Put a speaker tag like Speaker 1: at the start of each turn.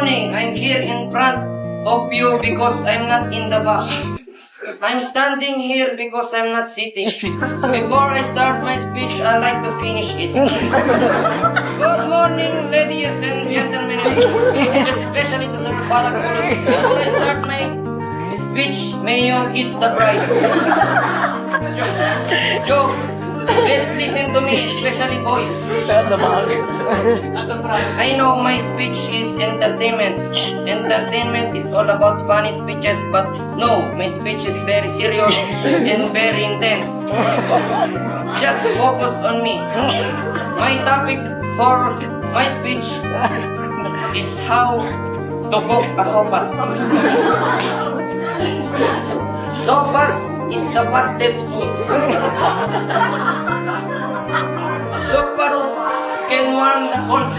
Speaker 1: Morning, I'm here in front of you because I'm not in the back. I'm standing here because I'm not sitting. Before I start my speech, I like to finish it. Good morning, ladies and gentlemen, especially to Sir Faragulus. Before I start my speech, may you kiss the bride. Joke. Please listen to me, especially boys. I know my speech is entertainment. Entertainment is all about funny speeches, but no, my speech is very serious and very intense. Just focus on me. My topic for my speech is how to cook a sopas. Sopas is the fastest food. Sopas can warm the cold.